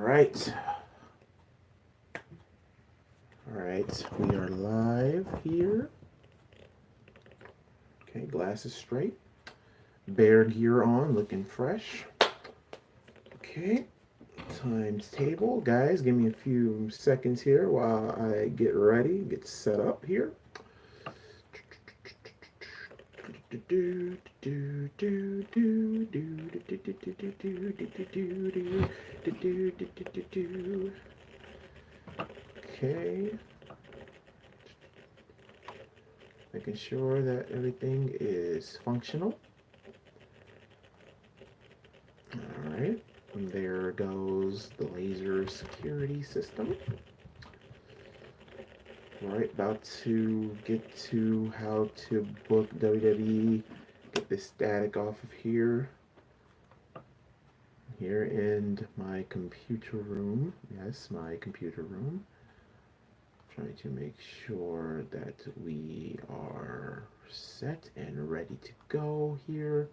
right. All right. We are live here. Okay, glasses straight. Bear gear on, looking fresh. Okay. Times table. Guys, give me a few seconds here while I get ready, get set up here. Okay. Making sure that everything is functional. All right. And there goes the laser security system. All right, about to get to how to book WWE. Get this static off of here. Here in my computer room. Yes, my computer room. Trying to make sure that we are set and ready to go here.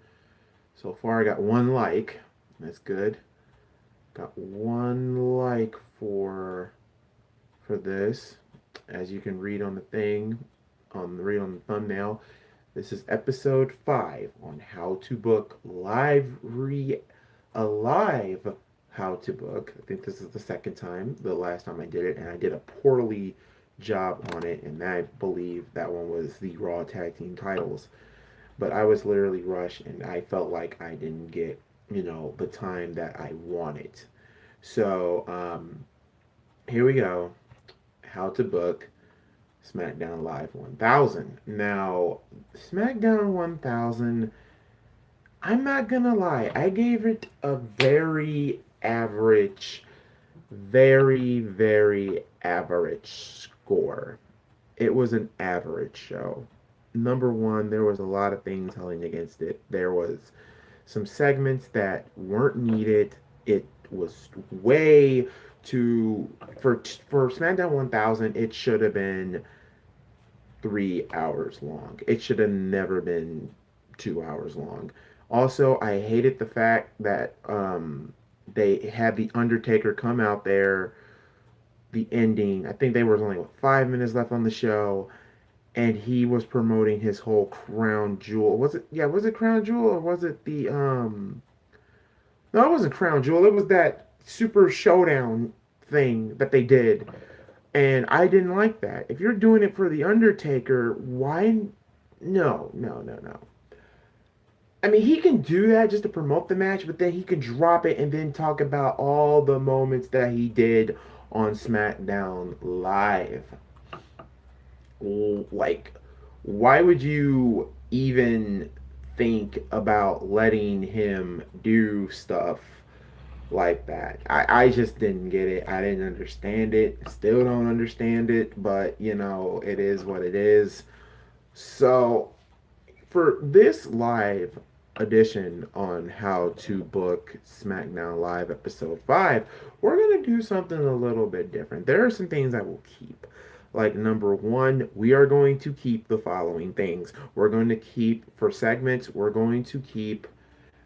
So far I got one like. That's good. Got one like for this. As you can read on the thing, read on the thumbnail. This is episode 5 on how to book a live how to book. I think this is the second time. The last time I did it, and I did a poorly job on it, and I believe that one was the Raw Tag Team titles. But I was literally rushed, and I felt like I didn't get, the time that I wanted. So, here we go. How to book Smackdown Live 1000. Now, Smackdown 1000, I'm not gonna lie, I gave it a very average, very, very average score. It was an average show. Number one, there was a lot of things telling against it. There was some segments that weren't needed. It was way too for SmackDown 1000. It should have been 3 hours long. It should have never been 2 hours long. Also, I hated the fact that they had the Undertaker come out there. The ending. I think there was only 5 minutes left on the show, and he was promoting his whole crown jewel. Was it? Yeah, was it crown jewel or was it the No, it wasn't crown jewel. It was that super showdown thing that they did, and I didn't like that. If you're doing it for the Undertaker, why? No, no, no, no. I mean, he can do that just to promote the match, but then he can drop it and then talk about all the moments that he did on SmackDown Live. Like, why would you even think about letting him do stuff like that? I just didn't get it. I didn't understand it. Still don't understand it, but it is what it is. So, for this live edition on how to book SmackDown Live episode 5, we're going to do something a little bit different. There are some things I will keep. Like, number one, we are going to keep the following things. We're going to keep, for segments, we're going to keep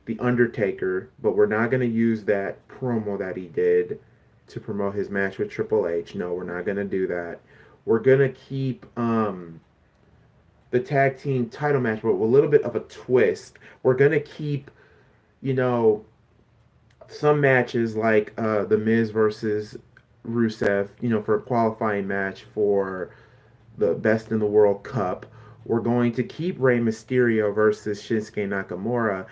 The Undertaker, but we're not going to use that promo that he did to promote his match with Triple H. No, we're not going to do that. We're going to keep the tag team title match, but with a little bit of a twist. We're gonna keep, you know, some matches like the Miz versus Rusev, for a qualifying match for the Best in the World Cup. We're going to keep Rey Mysterio versus Shinsuke Nakamura,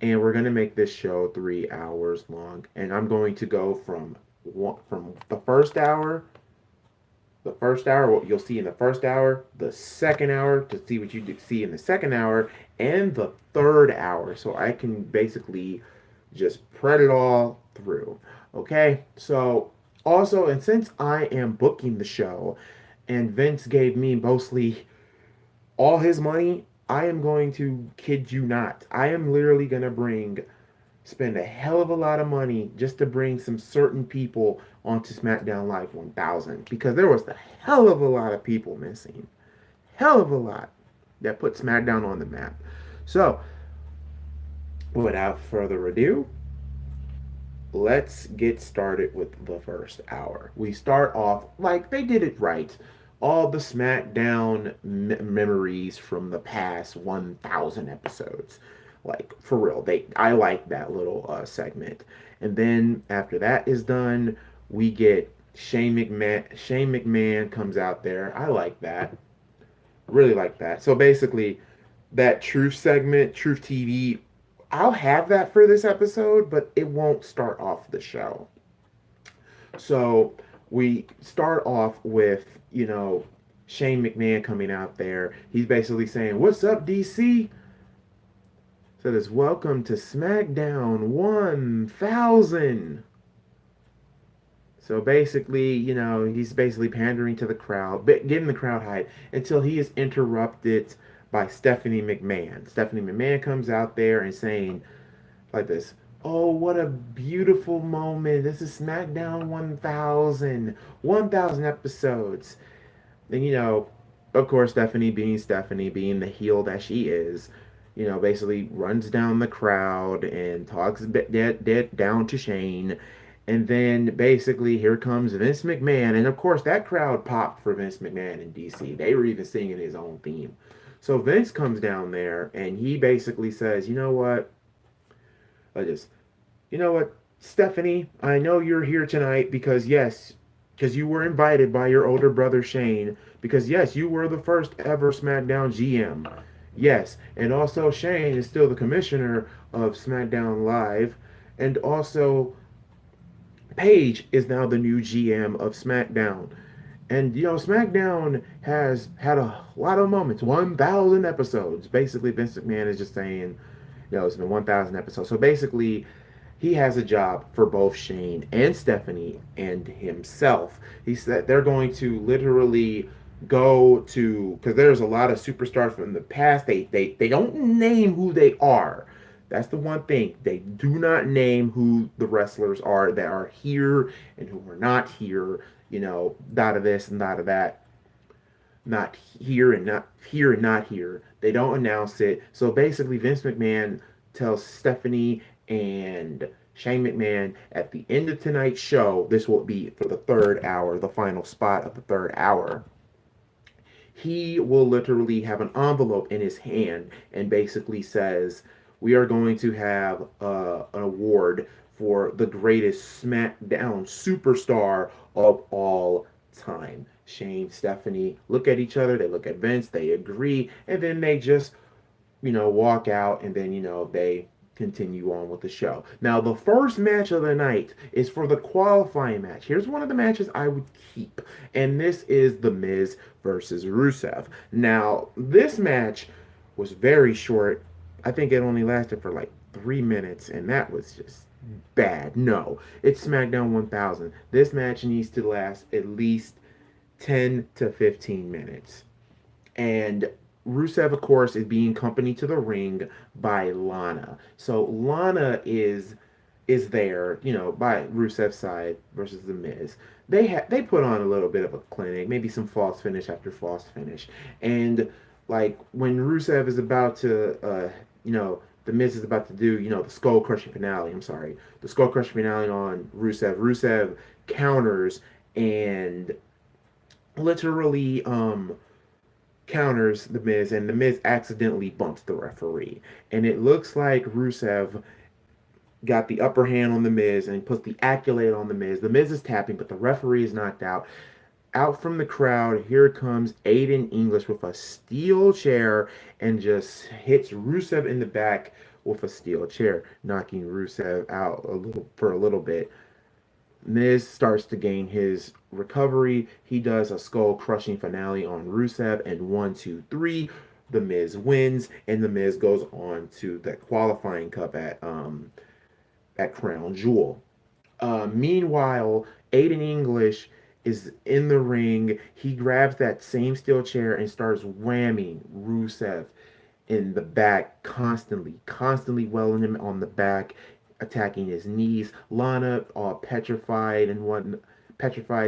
and we're going to make this show 3 hours long. And I'm going to go from the first hour. The first hour, what you'll see in the first hour, the second hour to see what you see in the second hour, and the third hour. So I can basically just spread it all through. Okay? So, also, and since I am booking the show, and Vince gave me mostly all his money, I am going to kid you not. I am literally going to spend a hell of a lot of money just to bring some certain people onto SmackDown Live 1000 because there was a hell of a lot of people missing. Hell of a lot that put SmackDown on the map. So, without further ado, let's get started with the first hour. We start off like they did it right. All the SmackDown memories from the past 1,000 episodes. Like, for real. I like that little segment. And then after that is done, we get Shane McMahon. Shane McMahon comes out there. I like that. Really like that. So basically, that Truth segment, Truth TV, I'll have that for this episode, but it won't start off the show. So we start off with, Shane McMahon coming out there. He's basically saying, "What's up, DC?" So this, "Welcome to SmackDown 1000." So basically, he's basically pandering to the crowd, getting the crowd hype until he is interrupted by Stephanie McMahon. Stephanie McMahon comes out there and saying like this, "Oh, what a beautiful moment. This is SmackDown 1000, 1000 episodes." And, of course, Stephanie, being the heel that she is, basically runs down the crowd and talks dead down to Shane. And then basically here comes Vince McMahon. And of course, that crowd popped for Vince McMahon in DC. They were even singing his own theme. So Vince comes down there and he basically says, "You know what? I just, you know what, Stephanie, I know you're here tonight because, yes, because you were invited by your older brother Shane, because, yes, you were the first ever SmackDown GM. Yes, and also Shane is still the commissioner of SmackDown Live, and also Paige is now the new GM of SmackDown. And SmackDown has had a lot of moments, 1,000 episodes. Basically, Vince McMahon is just saying, it's been 1,000 episodes. So basically, he has a job for both Shane and Stephanie and himself. He said they're going to literally go to, because there's a lot of superstars from the past. They don't name who they are. That's the one thing. They do not name who the wrestlers are that are here and who are not here. Dot of this and dot of that. Not here and not here and not here. They don't announce it. So basically, Vince McMahon tells Stephanie and Shane McMahon at the end of tonight's show, this will be for the third hour, the final spot of the third hour. He will literally have an envelope in his hand and basically says, "We are going to have an award for the greatest SmackDown superstar of all time." Shane, Stephanie look at each other, they look at Vince, they agree, and then they just, walk out, and then, they continue on with the show. Now, the first match of the night is for the qualifying match. Here's one of the matches I would keep, and this is The Miz versus Rusev. Now, this match was very short. I think it only lasted for like 3 minutes, and that was just bad. No, it's SmackDown 1000. This match needs to last at least 10 to 15 minutes. And Rusev, of course, is being accompanied to the ring by Lana. So Lana is there, by Rusev's side versus the Miz. They put on a little bit of a clinic, maybe some false finish after false finish, and like when Rusev is about to, the Miz is about to do, the skull crushing finale. I'm sorry, the skull crushing finale on Rusev. Rusev counters and literally counters the Miz, and the Miz accidentally bumps the referee. And it looks like Rusev got the upper hand on the Miz and puts the accolade on the Miz. The Miz is tapping, but the referee is knocked out. Out from the crowd, here comes Aiden English with a steel chair and just hits Rusev in the back with a steel chair, knocking Rusev out for a little bit. Miz starts to gain his recovery. He does a skull crushing finale on Rusev, and 1, 2, 3. The Miz wins, and the Miz goes on to the qualifying cup at Crown Jewel. Meanwhile, Aiden English is in the ring. He grabs that same steel chair and starts whamming Rusev in the back constantly welling him on the back, attacking his knees. Lana, all petrified,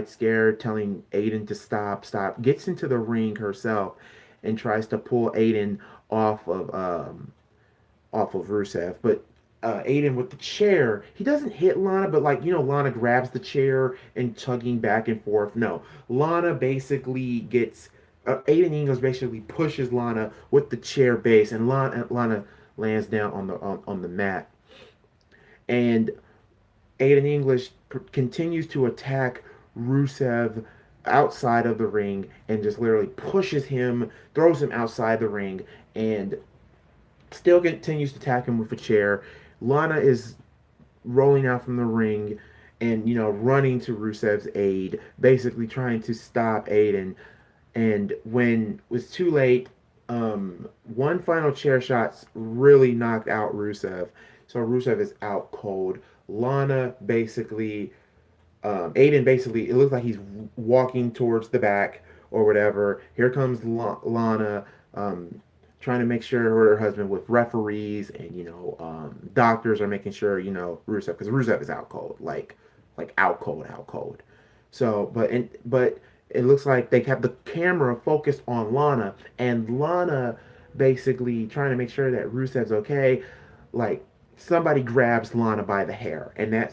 scared, telling Aiden to stop, gets into the ring herself and tries to pull Aiden off of Rusev. But Aiden with the chair. He doesn't hit Lana, but like Lana grabs the chair and tugging back and forth. No, Lana basically gets Aiden English basically pushes Lana with the chair base, and Lana lands down on the mat, and Aiden English continues to attack Rusev outside of the ring and just literally pushes him, throws him outside the ring, and still continues to attack him with a chair. Lana is rolling out from the ring and running to Rusev's aid, basically trying to stop Aiden. And when it was too late, one final chair shot really knocked out Rusev. So Rusev is out cold. Lana basically Aiden basically, it looks like he's walking towards the back or whatever. Here comes Lana, trying to make sure her husband with referees and doctors are making sure Rusev, because Rusev is out cold, like out cold, out cold. So, but it looks like they kept the camera focused on Lana, and Lana basically trying to make sure that Rusev's okay. Like somebody grabs Lana by the hair, and that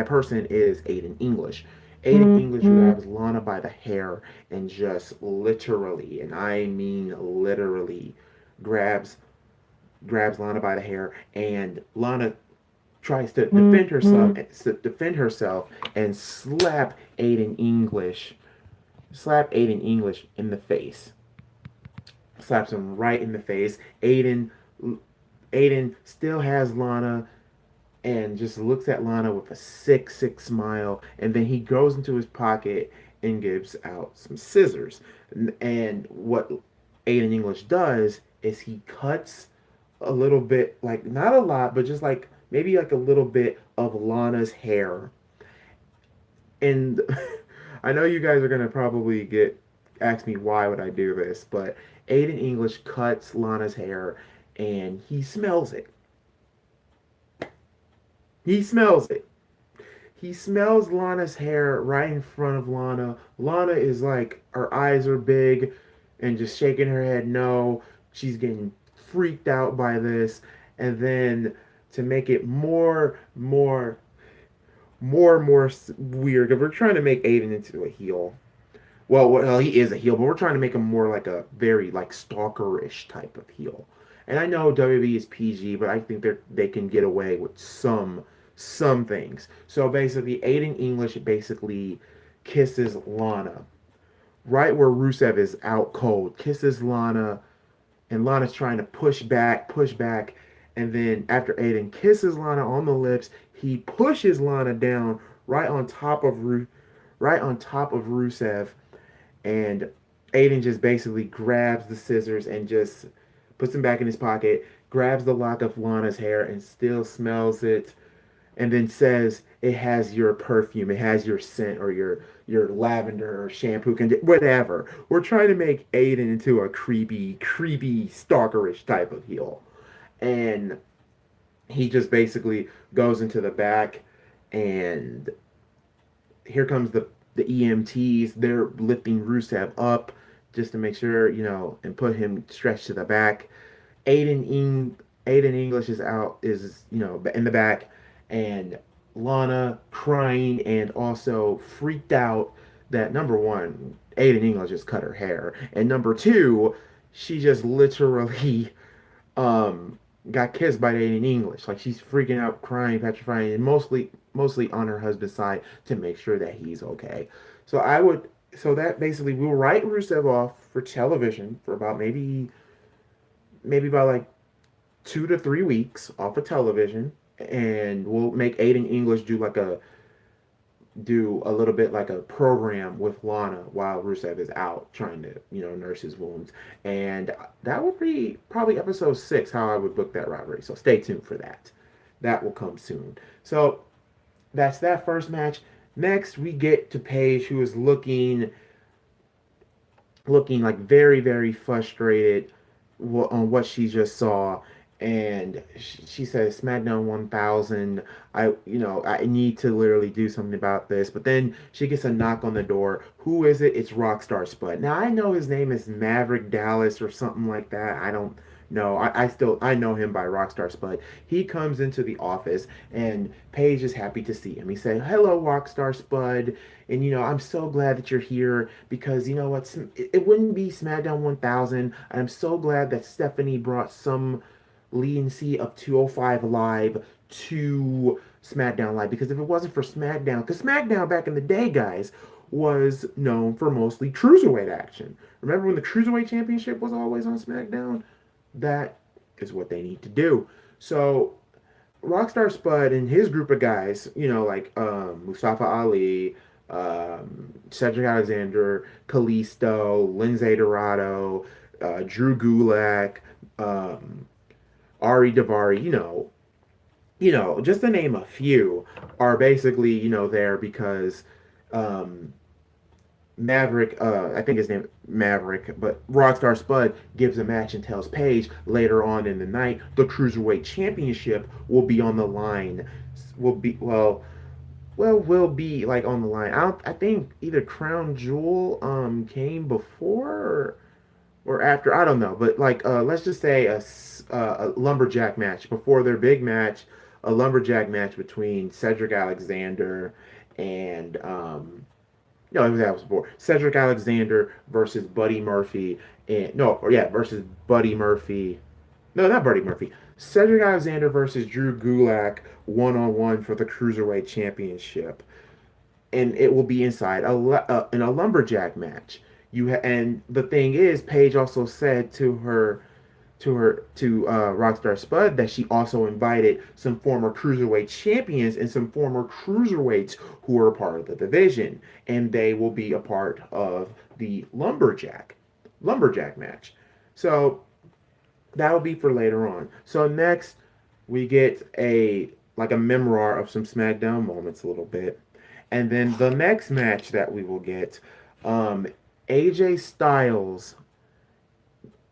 person is Aiden English. Aiden English grabs Lana by the hair and just literally, and I mean literally, grabs Lana by the hair, and Lana tries to defend herself and slap Aiden English in the face. Slaps him right in the face. Aiden still has Lana and just looks at Lana with a sick smile, and then he goes into his pocket and gives out some scissors. And what Aiden English does is he cuts a little bit, like not a lot, but just like maybe like a little bit of Lana's hair. And I know you guys are gonna probably get ask me why would I do this, but Aiden English cuts Lana's hair and he smells it. He smells it. He smells Lana's hair right in front of Lana. Lana is like, her eyes are big and just shaking her head no. She's getting freaked out by this. And then to make it more weird, because we're trying to make Aiden into a heel. Well, he is a heel, but we're trying to make him more like a very like stalkerish type of heel. And I know WWE is PG, but I think they can get away with some things. So basically, Aiden English basically kisses Lana right where Rusev is out cold. Kisses Lana, and Lana's trying to push back, and then after Aiden kisses Lana on the lips, he pushes Lana down right on top of Rusev, and Aiden just basically grabs the scissors and just puts them back in his pocket, grabs the lock of Lana's hair and still smells it, and then says it has your perfume, it has your scent or your lavender or shampoo, whatever. We're trying to make Aiden into a creepy, stalkerish type of heel, and he just basically goes into the back, and here comes the EMTs. They're lifting Rusev up just to make sure, and put him stretched to the back. Aiden English is out, is in the back, and Lana crying and also freaked out that number one, Aiden English just cut her hair, and number two, she just literally um got kissed by Aiden English. Like she's freaking out, crying, petrifying, and mostly on her husband's side to make sure that he's okay. So that basically we'll write Rusev off for television for about maybe about like 2 to 3 weeks off of television, and we'll make Aiden English do a little bit like a program with Lana while Rusev is out trying to nurse his wounds, and that would be probably episode 6 how I would book that rivalry. So stay tuned for that. That will come soon. So that's that first match. Next we get to Paige, who is looking like very frustrated on what she just saw, and she says Smackdown 1000, I need to literally do something about this. But then she gets a knock on the door. Who is it? It's Rockstar Spud. Now I know his name is Maverick Dallas or something like that. I don't No, I know him by Rockstar Spud. He comes into the office and Paige is happy to see him. He said, "Hello, Rockstar Spud, and I'm so glad that you're here because you know what? It wouldn't be SmackDown 1000. I'm so glad that Stephanie brought some leniency of 205 Live to SmackDown Live because if it wasn't for SmackDown, because SmackDown back in the day, guys, was known for mostly cruiserweight action. Remember when the Cruiserweight Championship was always on SmackDown? That is what they need to do. So Rockstar Spud and his group of guys, like Mustafa Ali, Cedric Alexander, Kalisto, Lindsay Dorado, Drew Gulak, um, Ari Davari, just to name a few, are basically, there because um, Maverick, I think his name Maverick, but Rockstar Spud gives a match and tells Paige later on in the night the Cruiserweight Championship will be on the line. Will be will be like on the line. I think either Crown Jewel came before or after. I don't know, but like let's just say a lumberjack match before their big match, a lumberjack match between Cedric Alexander and no, it was that was before. Cedric Alexander versus Buddy Murphy, and no, or yeah, versus Buddy Murphy. No, not Buddy Murphy. Cedric Alexander versus Drew Gulak 1-on-1 for the Cruiserweight Championship, and it will be inside in a lumberjack match. And the thing is, Paige also said to Rockstar Spud that she also invited some former cruiserweight champions and some former cruiserweights who are part of the division, and they will be a part of the lumberjack match. So that'll be for later on. So next we get a memoir of some SmackDown moments a little bit, and then the next match that we will get, um, AJ Styles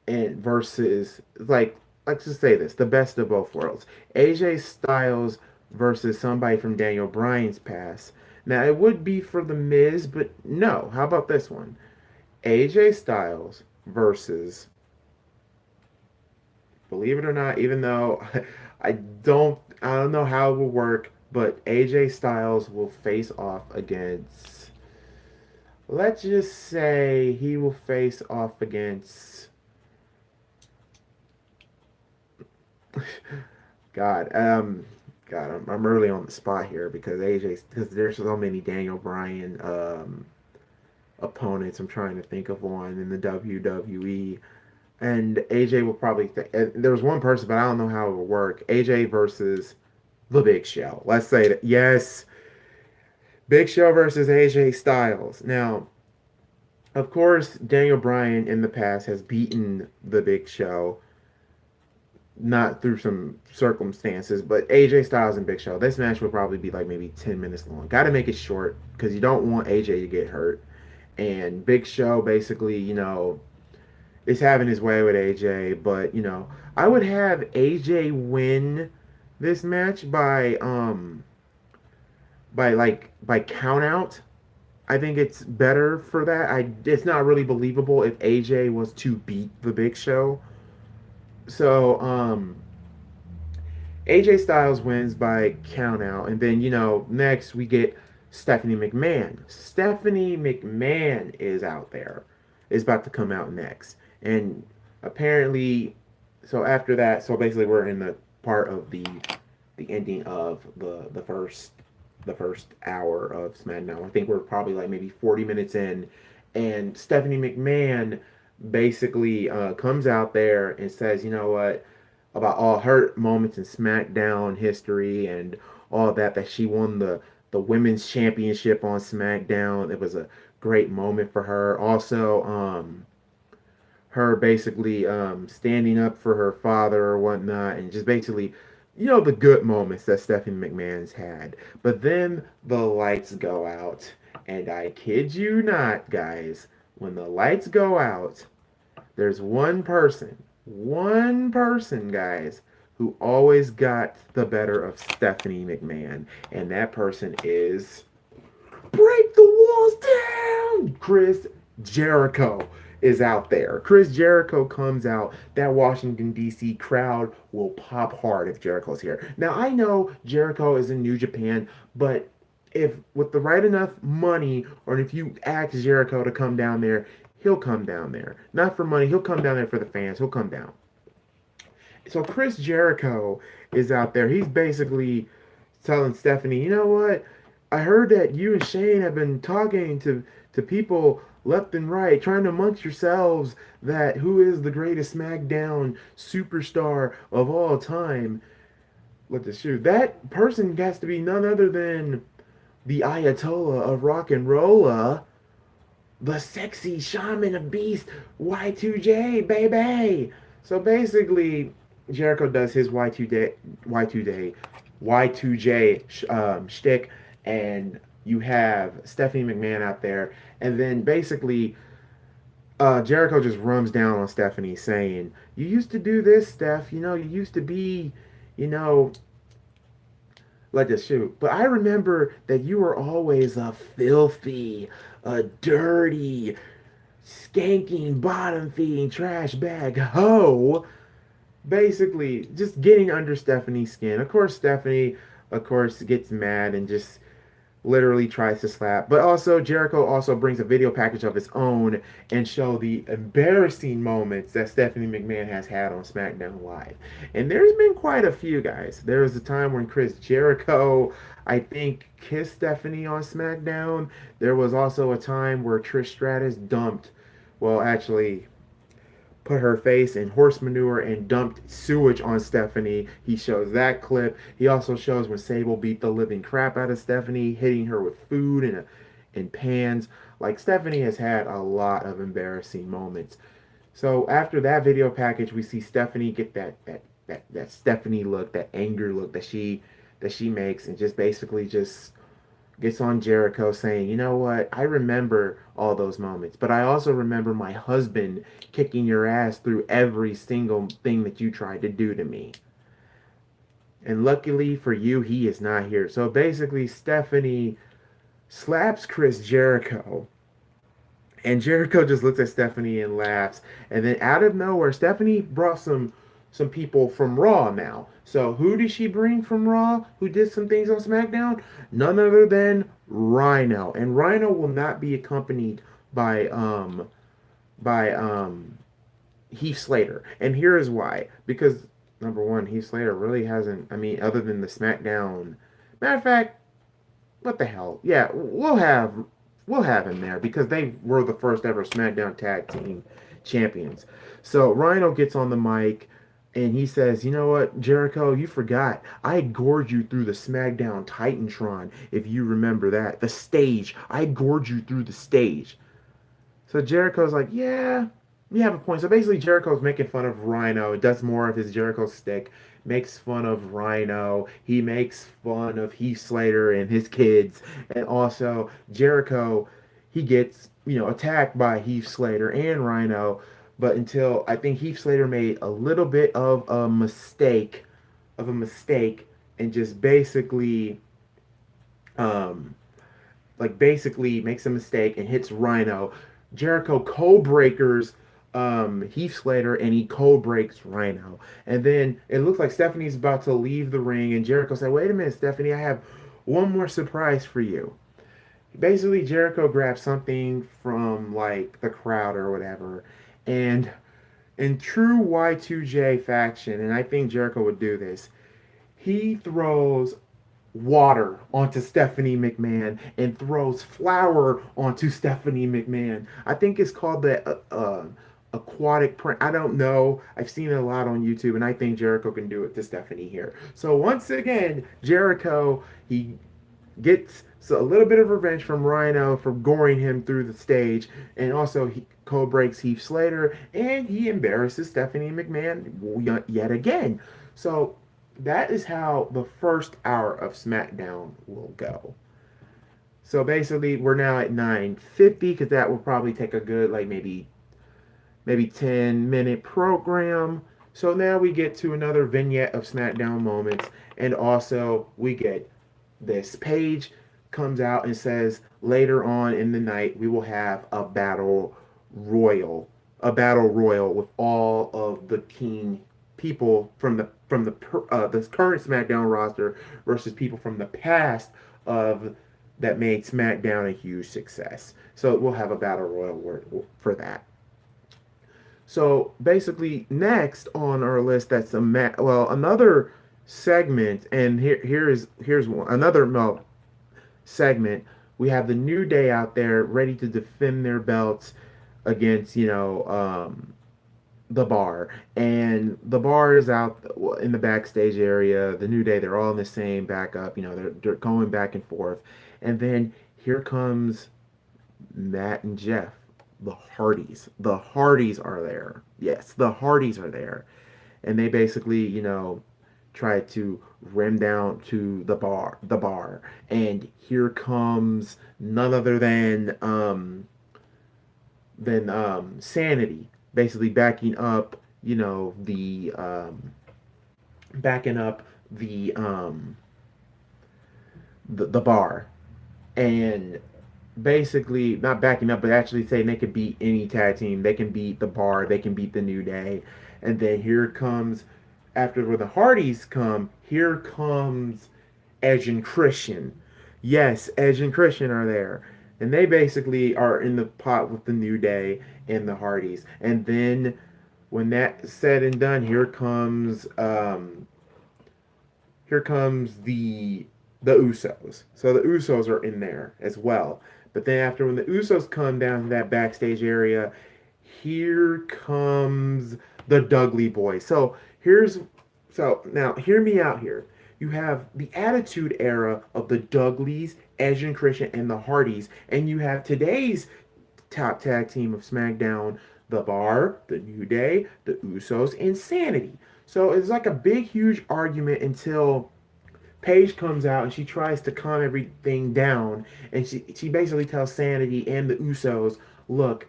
and versus like let's just say this, the best of both worlds. AJ Styles versus somebody from Daniel Bryan's past. Now it would be for the Miz, but no. How about this one? AJ Styles versus, believe it or not, even though I don't know how it will work, but AJ Styles will face off against, let's just say he will face off against God, I'm really on the spot here because because there's so many Daniel Bryan opponents I'm trying to think of one in the WWE, and AJ will probably there was one person, but I don't know how it will work. AJ versus the Big Show. Let's say that yes, Big Show versus AJ Styles. Now, of course, Daniel Bryan in the past has beaten the Big Show, not through some circumstances, but AJ Styles and Big Show. This match will probably be like maybe 10 minutes long. Got to make it short because you don't want AJ to get hurt. And Big Show basically, is having his way with AJ, but I would have AJ win this match by count out. I think it's better for that. It's not really believable if AJ was to beat the Big Show. So, AJ Styles wins by count out, and then next we get Stephanie McMahon. Stephanie McMahon is out there, is about to come out next, and apparently, so after that, so basically we're in the part of the ending of the first hour of SmackDown. I think we're probably like maybe 40 minutes in, and Stephanie McMahon basically comes out there and says, you know what, about all her moments in SmackDown history and all that she won the women's championship on SmackDown. It was a great moment for her. Also, her basically standing up for her father or whatnot, and just basically, the good moments that Stephanie McMahon's had. But then the lights go out, and I kid you not, guys, when the lights go out, there's one person, guys, who always got the better of Stephanie McMahon, and that person is break the walls down, Chris Jericho. is out there. Chris Jericho comes out. That Washington, D.C. crowd will pop hard if Jericho's here. Now, I know Jericho is in New Japan, but if with the right enough money, or if you ask Jericho to come down there, he'll come down there. Not for money, he'll come down there for the fans. He'll come down. So Chris Jericho is out there. He's basically telling Stephanie, you know what? I heard that you and Shane have been talking to people left and right, trying to amongst yourselves that who is the greatest SmackDown superstar of all time. Let the shoot. That person has to be none other than the Ayatollah of rock and rolla, the sexy shaman of beast, Y2J, baby. So basically, Jericho does his Y2J shtick, and you have Stephanie McMahon out there, and then basically Jericho just rums down on Stephanie, saying, "You used to do this, Steph. You know, you used to be, you know, let us shoot. But I remember that you were always a filthy, a dirty, skanking, bottom feeding trash bag hoe." Basically, just getting under Stephanie's skin. Of course, Stephanie, of course, gets mad and just literally tries to slap. But also, Jericho also brings a video package of his own and show the embarrassing moments that Stephanie McMahon has had on SmackDown Live. And there's been quite a few, guys. There was a time when Chris Jericho, I think, kissed Stephanie on SmackDown. There was also a time where Trish Stratus dumped, well, actually, put her face in horse manure and dumped sewage on Stephanie. He shows that clip. He also shows when Sable beat the living crap out of Stephanie, hitting her with food and pans. Like, Stephanie has had a lot of embarrassing moments. So after that video package, we see Stephanie get that Stephanie look, that anger look that she makes, and just basically just gets on Jericho saying, you know what, I remember all those moments, but I also remember my husband kicking your ass through every single thing that you tried to do to me. And luckily for you, he is not here. So basically, Stephanie slaps Chris Jericho. And Jericho just looks at Stephanie and laughs. And then out of nowhere, Stephanie brought some people from Raw now. So who did she bring from Raw who did some things on SmackDown? None other than Rhino. And Rhino will not be accompanied by Heath Slater. And here is why. Because number one, Heath Slater really hasn't, I mean, other than the SmackDown. Matter of fact, what the hell? Yeah, we'll have him there because they were the first ever SmackDown Tag Team Champions. So Rhino gets on the mic and he says, "You know what, Jericho, you forgot. I gored you through the SmackDown Titantron, if you remember that. The stage. I gored you through the stage." So Jericho's like, "Yeah, you have a point." So basically, Jericho's making fun of Rhino. Does more of his Jericho stick. Makes fun of Rhino. He makes fun of Heath Slater and his kids. And also, Jericho, he gets, attacked by Heath Slater and Rhino. But until I think Heath Slater made a little bit of a mistake, and just um, basically makes a mistake and hits Rhino. Jericho code breakers Heath Slater and he code breaks Rhino. And then it looks like Stephanie's about to leave the ring and Jericho said, "Wait a minute, Stephanie, I have one more surprise for you." Basically, Jericho grabs something from like the crowd or whatever, and in true Y2J faction, and I think Jericho would do this, he throws water onto Stephanie McMahon and throws flour onto Stephanie McMahon. I think it's called the aquatic print. I don't know. I've seen it a lot on YouTube, and I think Jericho can do it to Stephanie here. So once again, Jericho, he gets a little bit of revenge from Rhino for goring him through the stage, and also he co-breaks Heath Slater, and he embarrasses Stephanie McMahon yet again. So that is how the first hour of SmackDown will go. So basically, we're now at 9:50 because that will probably take a good like maybe 10-minute program. So now we get to another vignette of SmackDown moments, and also we get this page comes out and says later on in the night we will have a battle royal, a battle royal with all of the king people from the current SmackDown roster versus people from the past of that made SmackDown a huge success. So we'll have a battle royal for that. So basically, next on our list, that's another segment, and here's one another no, segment. We have the New Day out there ready to defend their belts against the Bar, and the Bar is out in the backstage area. The New Day, they're all in the same backup. They're going back and forth, and then here comes Matt and Jeff, the Hardys. The Hardys are there. Yes, the Hardys are there. And they basically, try to rim down to the bar. And here comes none other than Sanity, basically backing up the bar. And basically not backing up, but actually saying they could beat any tag team. They can beat the Bar. They can beat the New Day. And then here comes, after where the Hardys come, here comes Edge and Christian. Yes, Edge and Christian are there. And they basically are in the pot with the New Day and the Hardys. And then when that's said and done, here comes the Usos. So the Usos are in there as well. But then after when the Usos come down to that backstage area, here comes the Dudley Boys. So now hear me out here. You have the Attitude Era of the Dudleys, Edge and Christian, and the Hardys, and you have today's top tag team of SmackDown, the Bar, the New Day, the Usos, and Sanity. So it's like a big, huge argument until Paige comes out and she tries to calm everything down, and she basically tells Sanity and the Usos, look,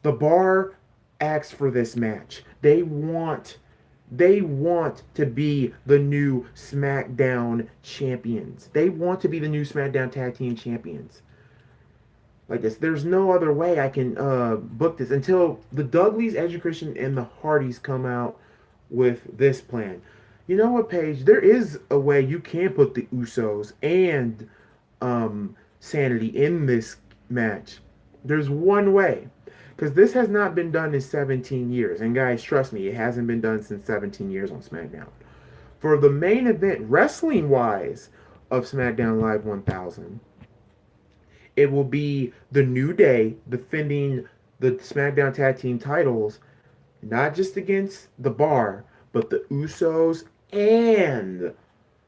the Bar asked for this match. They want to be the new SmackDown champions. They want to be the new SmackDown Tag Team champions. Like this, there's no other way I can book this until the Dudleys, Edge Christian, and the Hardys come out with this plan. You know what, Paige? There is a way you can put the Usos and Sanity in this match. There's one way. Because this has not been done in 17 years. And guys, trust me, it hasn't been done since 17 years on SmackDown. For the main event, wrestling wise, of SmackDown Live 1000, it will be the New Day defending the SmackDown Tag Team titles, not just against the Bar, but the Usos and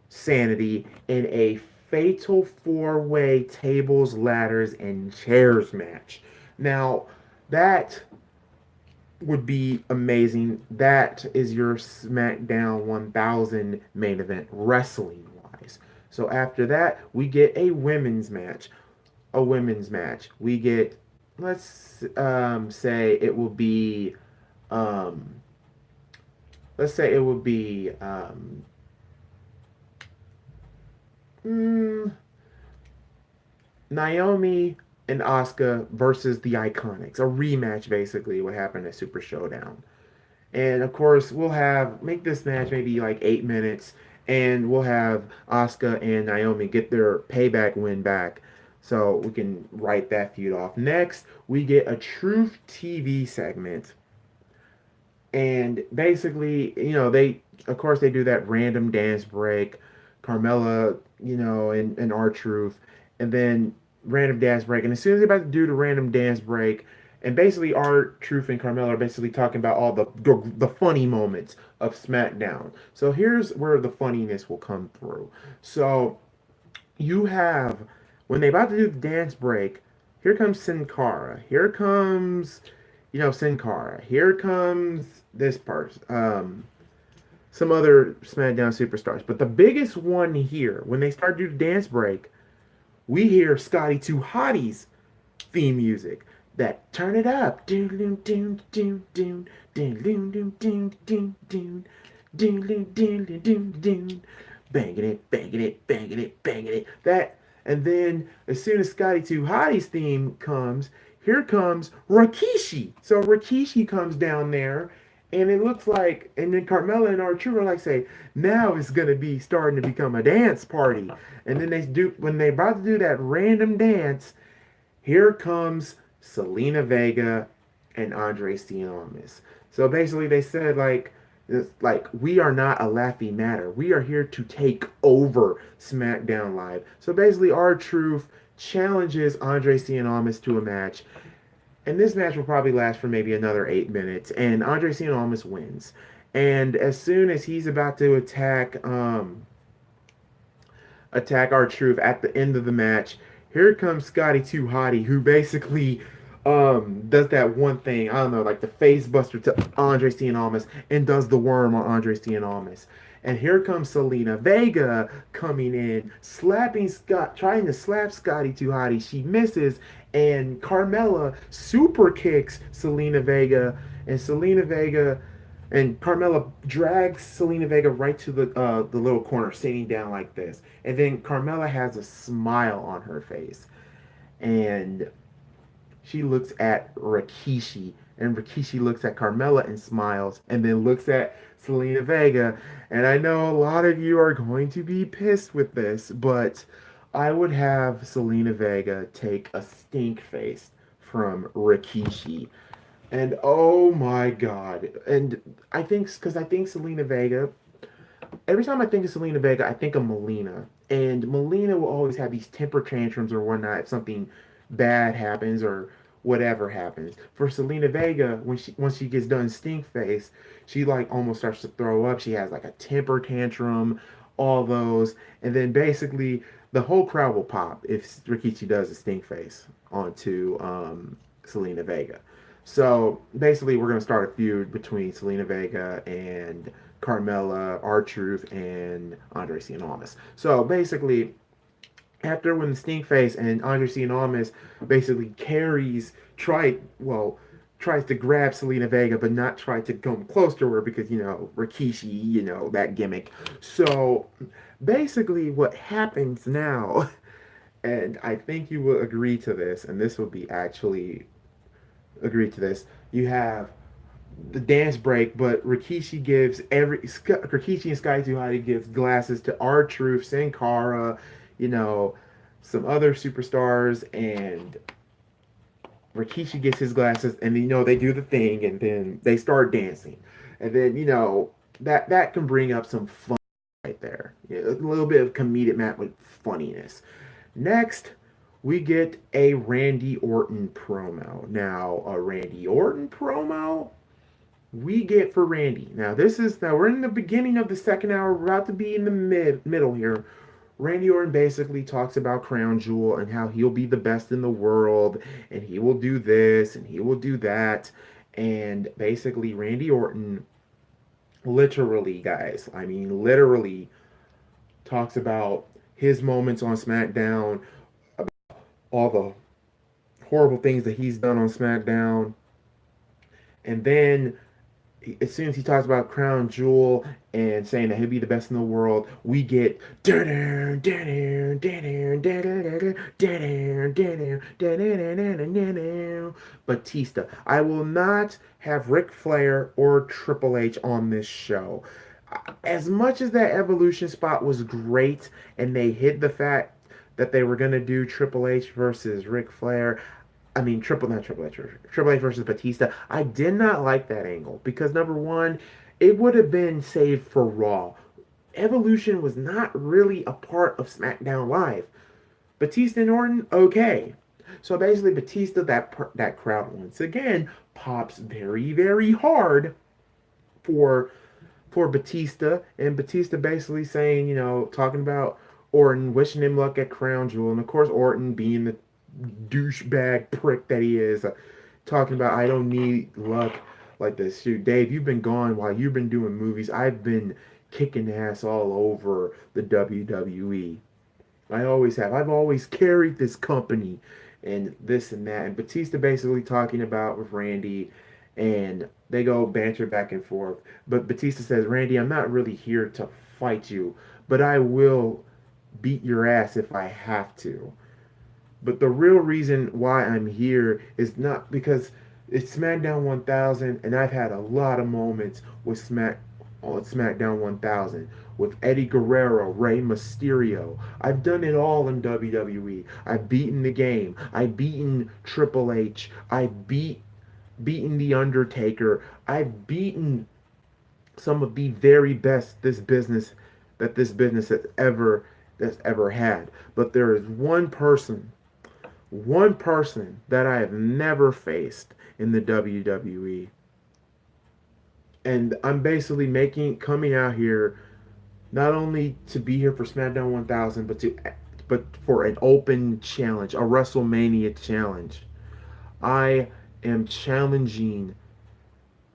Sanity in a fatal four-way tables, ladders, and chairs match. Now, that would be amazing. That is your SmackDown 1000 main event, wrestling wise. So after that, we get a women's match. A women's match. We get, let's say it will be, let's say it will be, Naomi and Asuka versus the Iconics. A rematch, basically, what happened at Super Showdown. And of course, we'll make this match maybe like 8 minutes, and we'll have Asuka and Naomi get their payback win back, so we can write that feud off. Next, we get a Truth TV segment, and basically, of course, they do that random dance break, Carmella, and R-Truth, and then random dance break. And as soon as they're about to do the random dance break, and basically R-Truth and Carmella are basically talking about all the funny moments of SmackDown. So here's where the funniness will come through. So you have, when they're about to do the dance break, here comes Sin Cara. Here comes, Sin Cara. Here comes this person. Some other SmackDown superstars. But the biggest one here, when they start to do the dance break, we hear Scotty 2 Hottie's theme music. That turn it up. Banging it, banging it, banging it, banging it. That, and then as soon as Scotty 2 Hottie's theme comes, here comes Rikishi. So Rikishi comes down there, and it looks like, and then Carmella and R-Truth are like, say, now it's gonna be starting to become a dance party. And then they do, when they about to do that random dance, here comes Selena Vega and Andre Cien. So basically, they said like, it's like we are not a laughing matter. We are here to take over SmackDown Live. So basically, R-Truth challenges Andre Cien to a match, and this match will probably last for maybe another 8 minutes. And Andre Cien wins. And as soon as he's about to attack R-Truth at the end of the match, here comes Scotty Too Hottie, who basically does that one thing, I don't know, like the face buster to Andre Cien and does the worm on Andre Cien. And here comes Selena Vega coming in, slapping Scott, trying to slap Scotty Too Hottie. She misses, and Carmella super kicks Selena Vega, and Selena Vega and Carmella drags Selena Vega right to the little corner, sitting down like this. And then Carmella has a smile on her face, and she looks at Rikishi, and Rikishi looks at Carmella and smiles, and then looks at Selena Vega. And I know a lot of you are going to be pissed with this, but I would have Selena Vega take a stink face from Rikishi. And oh my god. And I think Selena Vega, every time I think of Selena Vega, I think of Melina. And Melina will always have these temper tantrums or whatnot if something bad happens or whatever happens. For Selena Vega, when she once she gets done stink face, she like almost starts to throw up. She has like a temper tantrum, all those, and then basically the whole crowd will pop if Rikichi does a stink face onto Selena Vega. So basically, we're gonna start a feud between Selena Vega and Carmella, R-Truth, and Andre Cien. So basically, after when the Stink Face and Andre Cien basically tries to grab Selena Vega, but not try to come close to her because Rikishi, that gimmick. So basically, what happens now, and I think you will agree to this, and this will be actually agree to this. You have the dance break, but Rikishi and Sky Too Hottie gives glasses to R-Truth, Sin Cara, you know, some other superstars, and Rikishi gets his glasses, and they do the thing, and then they start dancing, and then that can bring up some fun right there, a little bit of comedic mat with funniness. Next, we get a Randy Orton promo. Now, a Randy Orton promo we get for Randy. Now we're in the beginning of the second hour. We're about to be in the middle here. Randy Orton basically talks about Crown Jewel and how he'll be the best in the world and he will do this and he will do that. And basically Randy Orton literally, guys, I mean literally talks about his moments on SmackDown, all the horrible things that he's done on SmackDown. And then as soon as he talks about Crown Jewel and saying that he'll be the best in the world, we get Batista. I will not have Ric Flair or Triple H on this show. As much as that Evolution spot was great and they hid the fact that they were going to do Triple H versus Ric Flair, I mean, not Triple H, Triple H versus Batista. I did not like that angle because number one, it would have been saved for Raw. Evolution was not really a part of SmackDown Live. Batista and Orton, okay. So basically, Batista, that crowd once again pops very, very hard for Batista, and Batista basically saying, talking about Orton, wishing him luck at Crown Jewel, and of course Orton being the douchebag prick that he is, talking about I don't need luck like this. Shoot, Dave, you've been gone while you've been doing movies. I've been kicking ass all over the WWE. I always have. I've always carried this company and this and that. And Batista basically talking about with Randy, and they go banter back and forth. But Batista says, Randy, I'm not really here to fight you, but I will beat your ass if I have to. But the real reason why I'm here is not because it's SmackDown 1000, and I've had a lot of moments with on SmackDown 1000 with Eddie Guerrero, Rey Mysterio. I've done it all in WWE. I've beaten the game. I've beaten Triple H. Beaten the Undertaker. I've beaten some of the very best this business has ever had. But there is one person that I have never faced in the WWE. And I'm basically coming out here not only to be here for SmackDown 1000, but for an open challenge, a WrestleMania challenge. I am challenging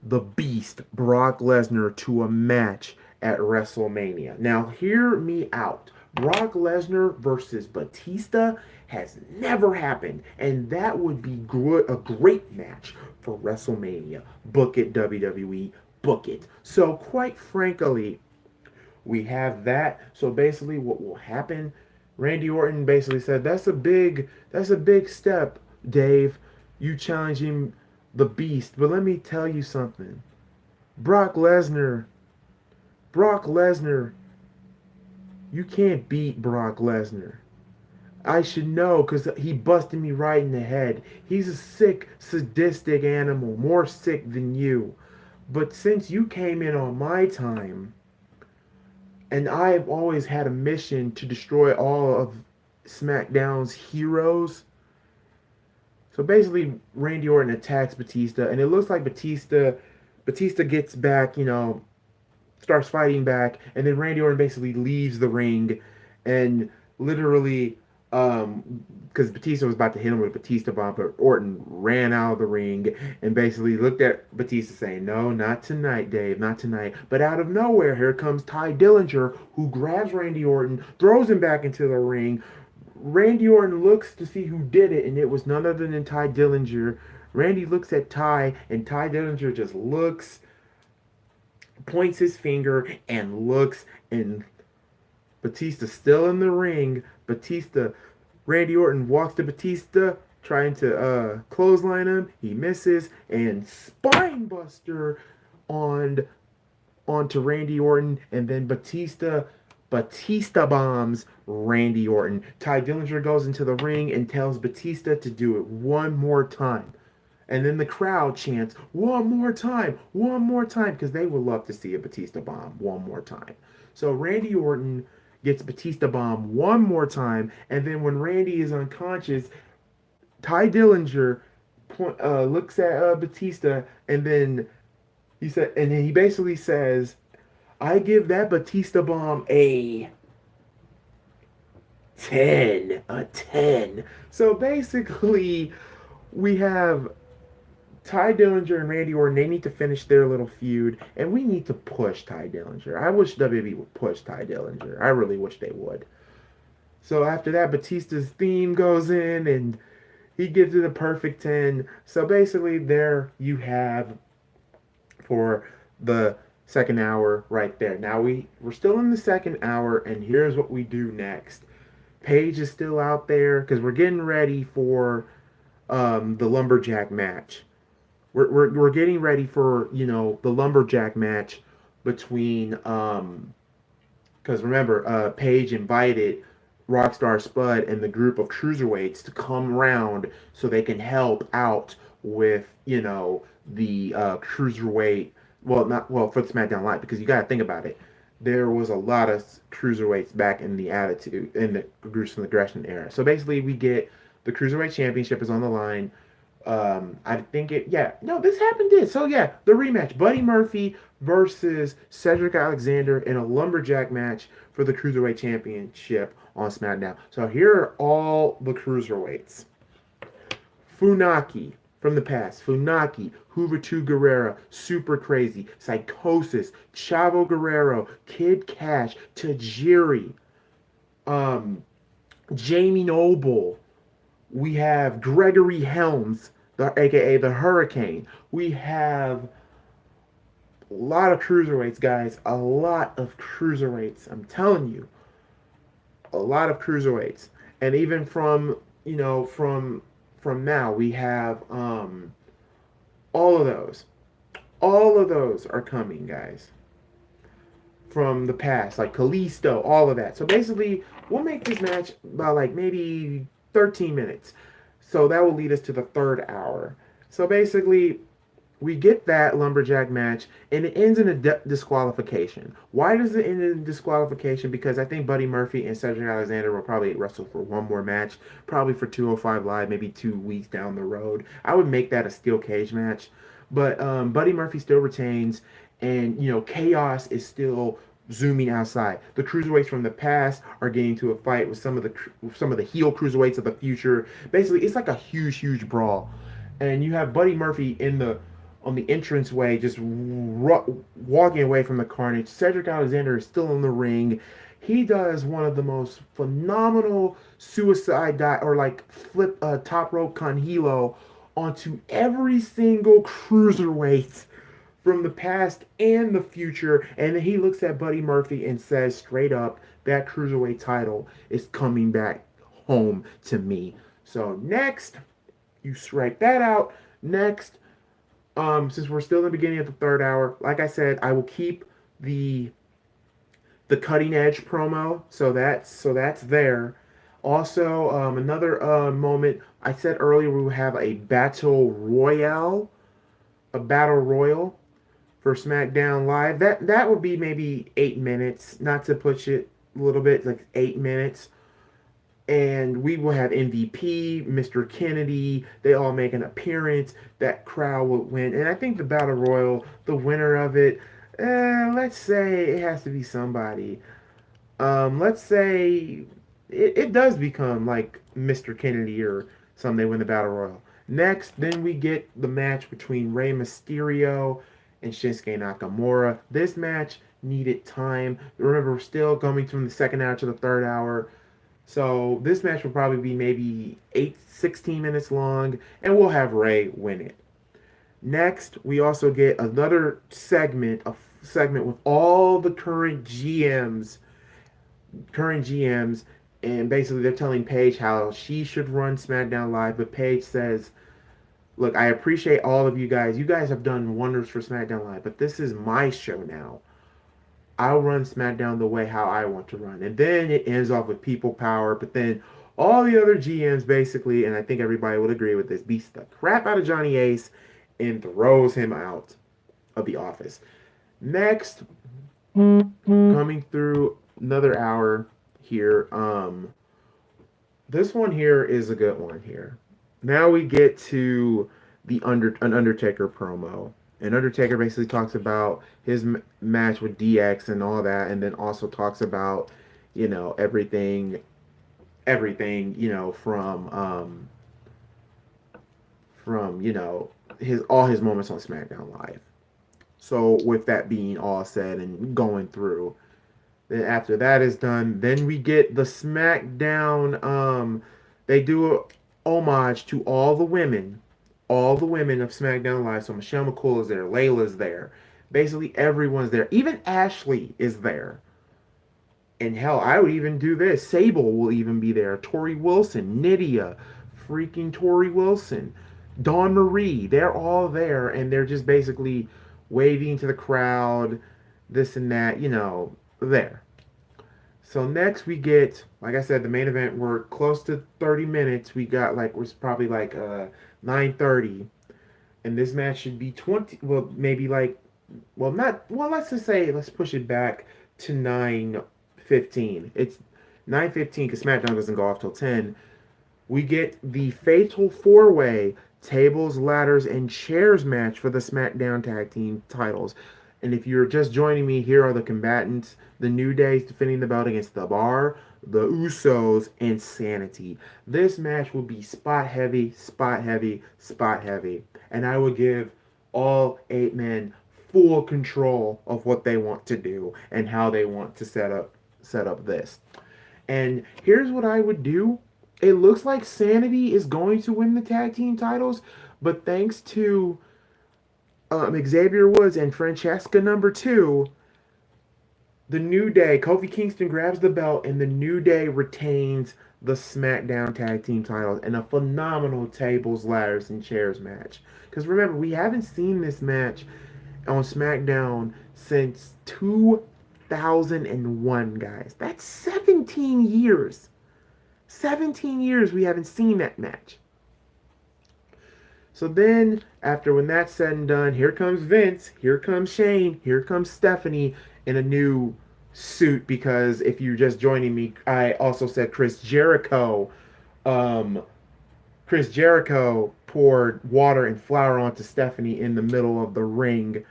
the Beast Brock Lesnar to a match at WrestleMania. Now, hear me out. Brock Lesnar versus Batista has never happened, and that would be a great match for WrestleMania. Book it, WWE. Book it. So, quite frankly, we have that. So basically, what will happen? Randy Orton basically said, that's a big step, Dave. You challenging the Beast, but let me tell you something. Brock Lesnar, Brock Lesnar, you can't beat Brock Lesnar. I should know because he busted me right in the head. He's a sick, sadistic animal, more sick than you. But since you came in on my time, and I've always had a mission to destroy all of SmackDown's heroes. So basically, Randy Orton attacks Batista, and it looks like Batista gets back, starts fighting back, and then Randy Orton basically leaves the ring, and literally, because Batista was about to hit him with a Batista bomb, but Orton ran out of the ring and basically looked at Batista saying, "No, not tonight, Dave, not tonight." But out of nowhere, here comes Ty Dillinger, who grabs Randy Orton, throws him back into the ring. Randy Orton looks to see who did it, and it was none other than Ty Dillinger. Randy looks at Ty, and Ty Dillinger just looks, points his finger, and looks, and Batista still in the ring. Randy Orton walks to Batista, trying to clothesline him. He misses, and spinebuster on onto Randy Orton, and then Batista bombs Randy Orton. Ty Dillinger goes into the ring and tells Batista to do it one more time. And then the crowd chants, one more time, because they would love to see a Batista bomb one more time. So Randy Orton gets Batista bomb one more time, and then when Randy is unconscious, Ty Dillinger looks at Batista, and then he basically says, "I give that Batista bomb a 10. So basically, we have Ty Dillinger and Randy Orton. They need to finish their little feud, and we need to push Ty Dillinger. I wish WWE would push Ty Dillinger. I really wish they would. So after that, Batista's theme goes in, and he gives it a perfect 10. So basically, there you have for the second hour right there. Now we're still in the second hour, and here's what we do next. Paige is still out there because we're getting ready for the lumberjack match. We're getting ready for the lumberjack match between because remember Paige invited Rockstar Spud and the group of cruiserweights to come around so they can help out with the cruiserweight. Well, not well for the SmackDown Live because you got to think about it. There was a lot of cruiserweights back in the Attitude in the Gruesome Aggression era. So basically, we get the cruiserweight championship is on the line. I think no, this happened. So yeah, the rematch: Buddy Murphy versus Cedric Alexander in a lumberjack match for the cruiserweight championship on SmackDown. So here are all the cruiserweights: Funaki from the past, Funaki, Juventud Guerrera, Super Crazy, Psychosis, Chavo Guerrero, Kid Cash, Tajiri, um, Jamie Noble. We have Gregory Helms, aka the Hurricane. We have a lot of cruiserweights, guys. A lot of cruiserweights. I'm telling you, a lot of cruiserweights. And even from from now we have all of those. All of those are coming, guys, from the past, like Kalisto, all of that. So basically, we'll make this match about like maybe 13 minutes. So that will lead us to the third hour. So basically, we get that lumberjack match, and it ends in a disqualification. Why does it end in disqualification? Because I think Buddy Murphy and Cedric Alexander will probably wrestle for one more match, probably for 205 Live, maybe 2 weeks down the road. I would make that a steel cage match, but Buddy Murphy still retains, and chaos is still zooming outside. The cruiserweights from the past are getting to a fight with some of the heel cruiserweights of the future. Basically, it's like a huge brawl, and you have Buddy Murphy in the on the entranceway, just walking away from the carnage. Cedric Alexander is still in the ring. He does one of the most phenomenal suicide or like flip top rope Conhilo onto every single cruiserweight from the past and the future. And then he looks at Buddy Murphy and says straight up, that cruiserweight title is coming back home to me. So next, you strike that out. Next, since we're still in the beginning of the third hour, like I said, I will keep the cutting edge promo. So that's there. Also, another moment I said earlier, we will have a battle royal for SmackDown Live. That would be maybe 8 minutes, not to push it a little bit, like 8 minutes. And we will have MVP, Mr. Kennedy. They all make an appearance. That crowd will win. And I think the Battle Royal, the winner of it, let's say it has to be somebody. Let's say it does become like Mr. Kennedy or something. They win the Battle Royal. Next, then we get the match between Rey Mysterio and Shinsuke Nakamura. This match needed time. Remember, we're still coming from the second hour to the third hour. So this match will probably be maybe 16 minutes long, and we'll have Ray win it. Next, we also get another segment with all the current GMs, and basically they're telling Paige how she should run SmackDown Live. But Paige says, "Look, I appreciate all of you guys. You guys have done wonders for SmackDown Live, but this is my show now. I'll run SmackDown the way how I want to run." And then it ends off with people power, but then all the other GMs basically, and I think everybody would agree with this, beats the crap out of Johnny Ace and throws him out of the office. Next, coming through another hour here, this one here is a good one here. Now we get to an Undertaker promo. And Undertaker basically talks about his match with DX and all that, and then also talks about, everything, from his all his moments on SmackDown Live. So with that being all said and going through, then after that is done, then we get the SmackDown. They do a homage to all the women of SmackDown Live. So Michelle McCool is there, Layla's there, basically everyone's there. Even Ashley is there. And hell, I would even do this. Sable will even be there. Tori Wilson, Nydia, freaking Tori Wilson, Dawn Marie. They're all there, and they're just basically waving to the crowd, this and that, there. So next we get, like I said, the main event. We're close to 30 minutes. We got we're probably 9:30, and this match should be 20. Well, maybe not. Well, let's just say let's push it back to 9:15. It's 9:15 because SmackDown doesn't go off till 10. We get the Fatal 4-Way tables, ladders, and chairs match for the SmackDown Tag Team titles. And if you're just joining me, here are the combatants. The New Day's defending the belt against The Bar, the Usos, and Sanity. This match will be spot heavy, spot heavy, spot heavy. And I will give all 8 men full control of what they want to do and how they want to set up this. And here's what I would do. It looks like Sanity is going to win the tag team titles, but thanks to Xavier Woods and Francesca number 2, the New Day, Kofi Kingston grabs the belt, and the New Day retains the SmackDown Tag Team titles in a phenomenal tables, ladders, and chairs match. Because remember, we haven't seen this match on SmackDown since 2001, guys. That's 17 years. 17 years we haven't seen that match. So then, after when that's said and done, here comes Vince, here comes Shane, here comes Stephanie in a new suit because if you're just joining me, I also said Um, Chris Jericho poured water and flour onto Stephanie in the middle of the ring.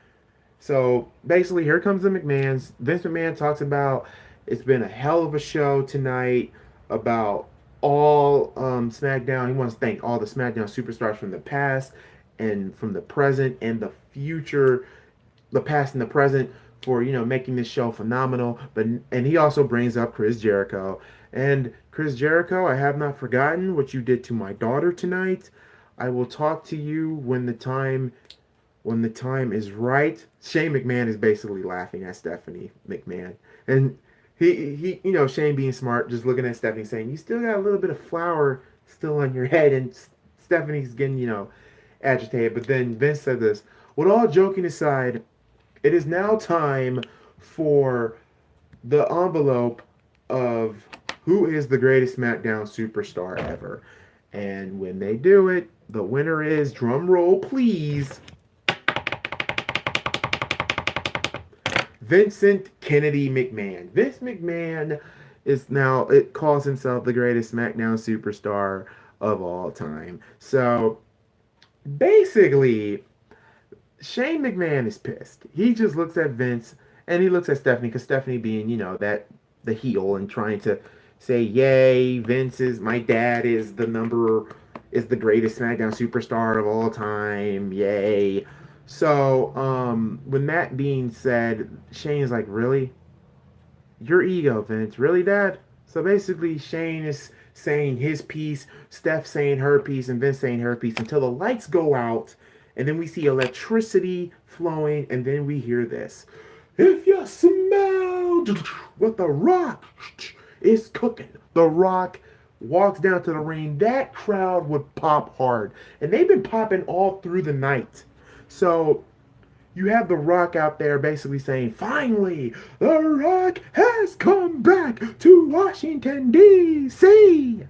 So basically, here comes the McMahons. Vince McMahon talks about it's been a hell of a show tonight about all SmackDown. He wants to thank all the SmackDown superstars from the past and from the present and the future, the past and the present for making this show phenomenal. But and he also brings up Chris Jericho and Chris Jericho. I have not forgotten what you did to my daughter tonight. I will talk to you when the time is right. Shane McMahon is basically laughing at Stephanie McMahon. And Shane being smart, just looking at Stephanie saying, you still got a little bit of flour still on your head. And Stephanie's getting, agitated. But then Vince said this, with all joking aside, it is now time for the envelope of who is the greatest SmackDown superstar ever. And when they do it, the winner is, drum roll please, Vincent Kennedy McMahon. Vince McMahon it calls himself the greatest SmackDown superstar of all time. So basically, Shane McMahon is pissed. He just looks at Vince and he looks at Stephanie because Stephanie being, that the heel and trying to say, yay, my dad is the greatest SmackDown superstar of all time. Yay. So, when that being said, Shane's like, really? Your ego, Vince. Really, Dad? So basically, Shane is saying his piece, Steph saying her piece, and Vince saying her piece until the lights go out, and then we see electricity flowing, and then we hear this. If you smell what the Rock is cooking, the Rock walks down to the ring, that crowd would pop hard. And they've been popping all through the night. So you have The Rock out there basically saying, finally, The Rock has come back to Washington, D.C.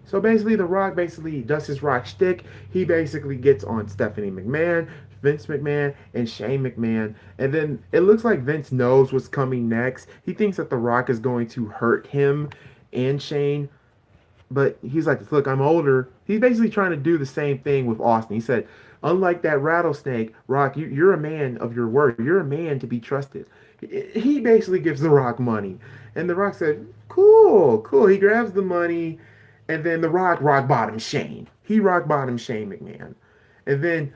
So basically, The Rock basically does his Rock shtick. He basically gets on Stephanie McMahon, Vince McMahon, and Shane McMahon. And then it looks like Vince knows what's coming next. He thinks that The Rock is going to hurt him and Shane. But he's like, look, I'm older. He's basically trying to do the same thing with Austin. He said, unlike that rattlesnake, Rock, you're a man of your word. You're a man to be trusted. He basically gives The Rock money. And The Rock said, cool, cool. He grabs the money. And then The Rock bottom Shane. He rock bottom Shane McMahon. And then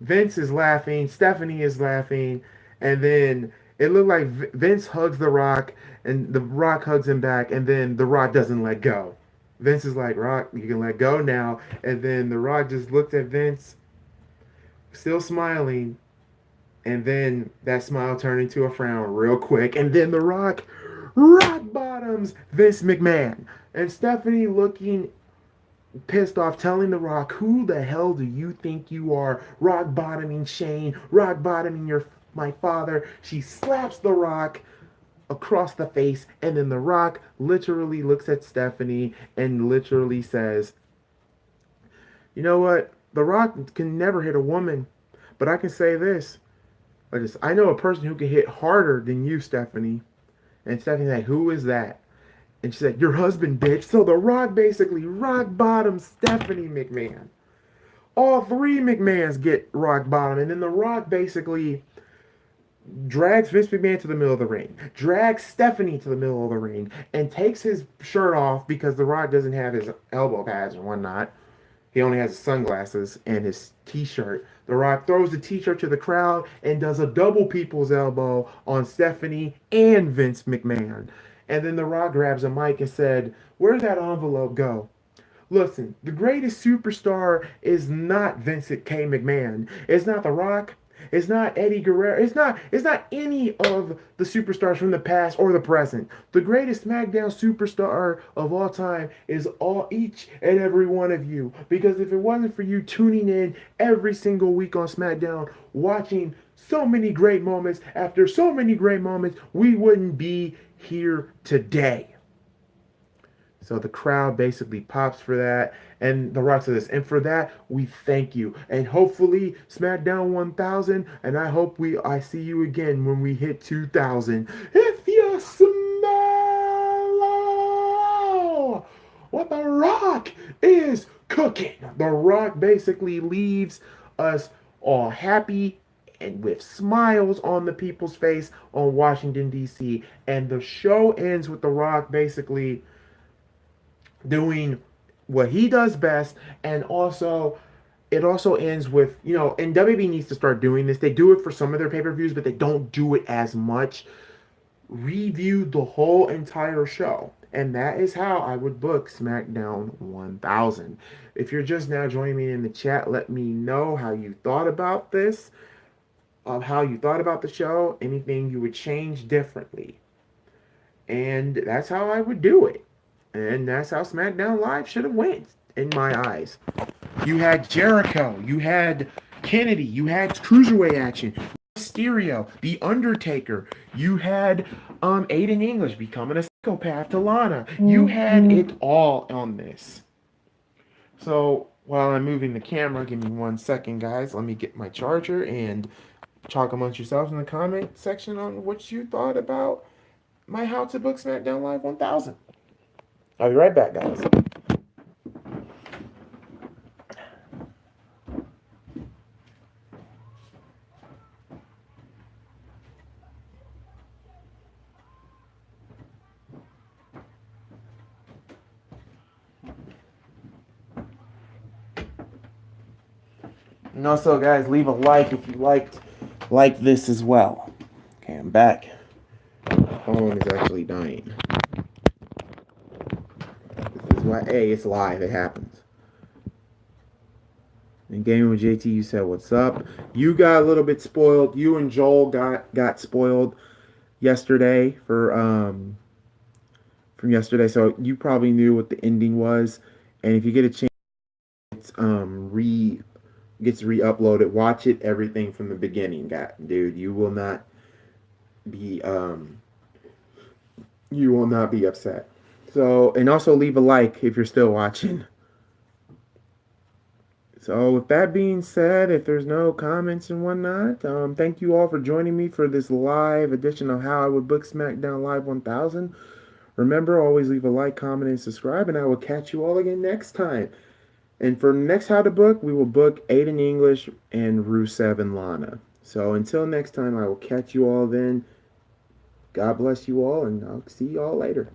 Vince is laughing. Stephanie is laughing. And then it looked like Vince hugs The Rock. And The Rock hugs him back. And then The Rock doesn't let go. Vince is like, Rock, you can let go now. And then The Rock just looked at Vince, still smiling. And then that smile turned into a frown real quick. And then The Rock bottoms Vince McMahon. And Stephanie looking pissed off, telling The Rock, who the hell do you think you are? Rock bottoming Shane, rock bottoming my father. She slaps The Rock across the face, and then The Rock literally looks at Stephanie and literally says, you know what? The Rock can never hit a woman, but I can say this. I know a person who can hit harder than you, Stephanie. And Stephanie's like, who is that? And she said, your husband, bitch. So The Rock basically rock bottom Stephanie McMahon. All three McMahons get rock bottom. And then The Rock basically drags Vince McMahon to the middle of the ring, drags Stephanie to the middle of the ring, and takes his shirt off because The Rock doesn't have his elbow pads and whatnot. He only has his sunglasses and his t-shirt. The Rock throws the t-shirt to the crowd and does a double people's elbow on Stephanie and Vince McMahon. And then The Rock grabs a mic and said, where'd that envelope go? Listen, the greatest superstar is not Vincent K. McMahon. It's not The Rock. It's not Eddie Guerrero. It's not any of the superstars from the past or the present. The greatest SmackDown superstar of all time is all each and every one of you. Because if it wasn't for you tuning in every single week on SmackDown, watching so many great moments after so many great moments, we wouldn't be here today. So the crowd basically pops for that. And The Rock says this. And for that, we thank you. And hopefully SmackDown 1000. And I see you again when we hit 2000. If you smell what The Rock is cooking. The Rock basically leaves us all happy and with smiles on the people's face on Washington, D.C. And the show ends with The Rock basically doing what he does best, and also it also ends with, and WB needs to start doing this. They do it for some of their pay-per-views, but they don't do it as much. Review the whole entire show. And that is how I would book SmackDown 1000. If you're just now joining me in the chat, let me know how you thought about this, how you thought about the show, anything you would change differently. And that's how I would do it. And that's how SmackDown Live should have went, in my eyes. You had Jericho, you had Kennedy, you had Cruiserweight action, Mysterio, The Undertaker, you had Aiden English becoming a psychopath to Lana. You had it all on this. So while I'm moving the camera, give me 1 second, guys. Let me get my charger and talk amongst yourselves in the comment section on what you thought about my How to Book SmackDown Live 1000. I'll be right back, guys. And also, guys, leave a like if you like this as well. Okay, I'm back. My phone is actually dying. This is why, hey, it's live. It happens. And Gaming with JT, you said, what's up? You got a little bit spoiled. You and Joel got spoiled yesterday from yesterday, so you probably knew what the ending was. And if you get a chance, it's gets re-uploaded. Watch it, everything from the beginning, dude. Be you will not be upset. So, and also leave a like if you're still watching. So, with that being said, if there's no comments and whatnot, thank you all for joining me for this live edition of How I Would Book SmackDown Live 1000. Remember, always leave a like, comment, and subscribe, and I will catch you all again next time. And for next How to Book, we will book Aiden English and Rusev and Lana. So until next time, I will catch you all then. God bless you all, and I'll see you all later.